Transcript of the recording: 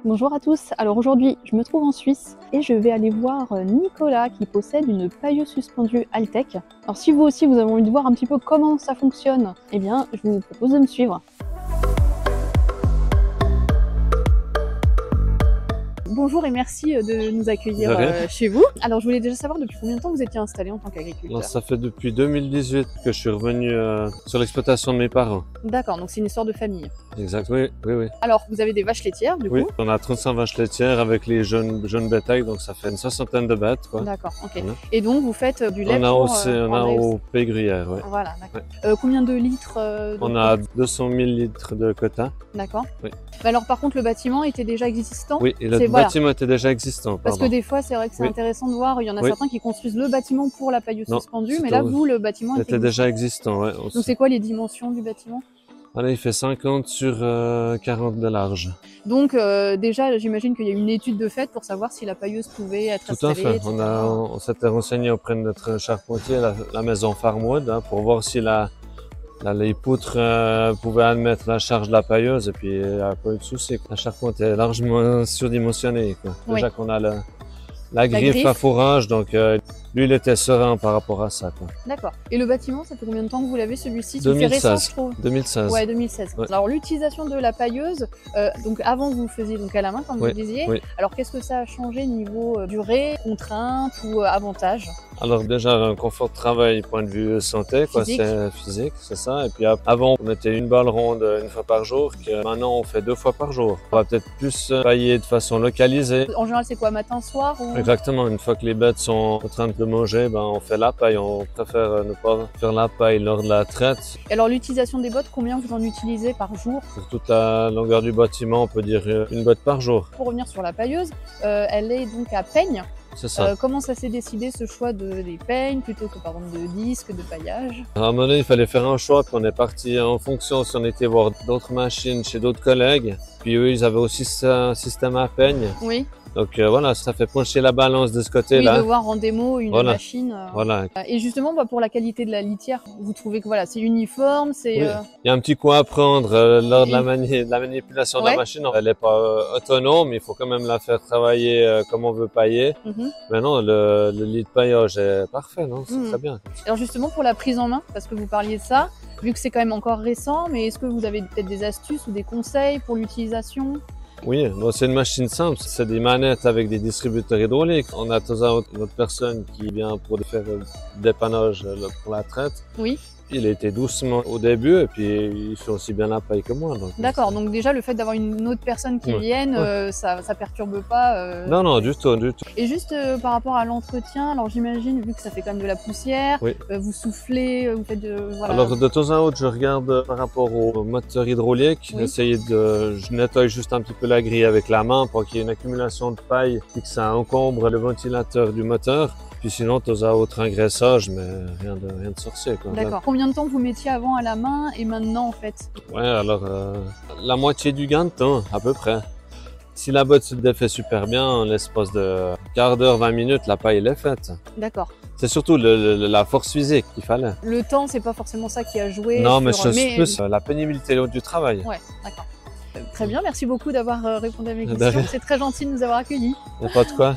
Bonjour à tous, alors aujourd'hui je me trouve en Suisse et je vais aller voir Nicolas qui possède une pailleuse suspendue Altec. Alors si vous aussi vous avez envie de voir un petit peu comment ça fonctionne, eh bien je vous propose de me suivre. Bonjour et merci de nous accueillir chez vous. Alors je voulais déjà savoir depuis combien de temps vous étiez installé en tant qu'agriculteur? Ça fait depuis 2018 que je suis revenu sur l'exploitation de mes parents. D'accord, donc c'est une histoire de famille. Exact, oui. Alors vous avez des vaches laitières du coup? On a 35 vaches laitières avec les jeunes bétails, donc ça fait une soixantaine de bêtes, quoi. D'accord, ok. Voilà. Et donc vous faites du lait On a pour, aussi, on a au Pays Gruyère, ouais. Voilà, d'accord. Combien de litres On a 200 000 litres de quota. D'accord. Oui. Mais alors par contre le bâtiment était déjà existant? Oui, et le bâtiment était déjà existant. Parce que des fois c'est vrai que c'est intéressant de voir, il y en a certains qui construisent le bâtiment pour la pailleuse suspendue, mais là vous le bâtiment était déjà existant. Ouais, donc c'est quoi les dimensions du bâtiment? Voilà, il fait 50 sur 40 de large. Donc déjà j'imagine qu'il y a une étude de fait pour savoir si la pailleuse pouvait être installée. Tout à fait, on s'était renseigné auprès de notre charpentier, la maison Farmwood, pour voir si les poutres pouvaient admettre la charge de la pailleuse, et puis il n'y a pas eu de souci. La charpente est largement surdimensionnée, quoi. Déjà qu'on a la griffe à fourrage, donc lui il était serein par rapport à ça, quoi. D'accord. Et le bâtiment, ça fait combien de temps que vous l'avez celui-ci? 2016. C'est récent, je trouve. 2016. Ouais, 2016. Ouais. Alors l'utilisation de la pailleuse, donc avant vous le faisiez donc à la main, comme vous le disiez. Oui. Alors qu'est-ce que ça a changé niveau durée, contrainte ou avantage? Alors déjà un confort de travail, point de vue santé, quoi, c'est physique, c'est ça. Et puis avant on mettait une balle ronde une fois par jour, que maintenant on fait 2 fois par jour. On va peut-être plus pailler de façon localisée. En général c'est quoi, matin, soir ou... Exactement, une fois que les bêtes sont en train de manger, on fait la paille. On préfère ne pas faire la paille lors de la traite. Et alors l'utilisation des bottes, combien vous en utilisez par jour? Sur toute la longueur du bâtiment, on peut dire une botte par jour. Pour revenir sur la pailleuse, elle est donc à peigne. C'est ça. Comment ça s'est décidé ce choix des peignes plutôt que par exemple de disques, de paillage? À un moment donné, il fallait faire un choix, puis on est parti en fonction si on était voir d'autres machines chez d'autres collègues. Puis eux, ils avaient aussi un système à peigne. Oui. Donc voilà, ça fait pencher la balance de ce côté-là. Oui, de voir en démo une machine. Voilà. Et justement, pour la qualité de la litière, vous trouvez que voilà, c'est uniforme, c'est. Oui. Il y a un petit coup à prendre lors de la manipulation de la machine. Elle n'est pas autonome, il faut quand même la faire travailler comme on veut pailler. Mais non, le lit de paillage est parfait, non? C'est très bien. Alors justement, pour la prise en main, parce que vous parliez de ça, vu que c'est quand même encore récent, mais est-ce que vous avez peut-être des astuces ou des conseils pour l'utilisation? Oui, c'est une machine simple. C'est des manettes avec des distributeurs hydrauliques. On a toujours une autre personne qui vient pour faire le dépannage pour la traite. Oui. Il a été doucement au début et puis il fait aussi bien la paille que moi. D'accord, donc déjà le fait d'avoir une autre personne qui vienne, ça perturbe pas Non, du tout. Et juste par rapport à l'entretien, alors j'imagine, vu que ça fait quand même de la poussière, vous soufflez, vous faites voilà. Alors de temps en temps, je regarde par rapport au moteur hydraulique, je nettoie juste un petit peu la grille avec la main pour qu'il y ait une accumulation de paille et que ça encombre le ventilateur du moteur. Puis sinon, tu as autre engraissage, mais rien de sorcier, quoi. D'accord. Combien de temps vous mettiez avant à la main et maintenant, en fait? Ouais, alors, la moitié du gain de temps, à peu près. Si la botte se défait super bien, en l'espace de quart d'heure, 20 minutes, la paille, elle est faite. D'accord. C'est surtout la force physique qu'il fallait. Le temps, c'est pas forcément ça qui a joué? Non, mais c'est plus la pénibilité du travail. Ouais, d'accord. Très bien, merci beaucoup d'avoir répondu à mes questions. C'est très gentil de nous avoir accueillis. Il n'y a pas de quoi.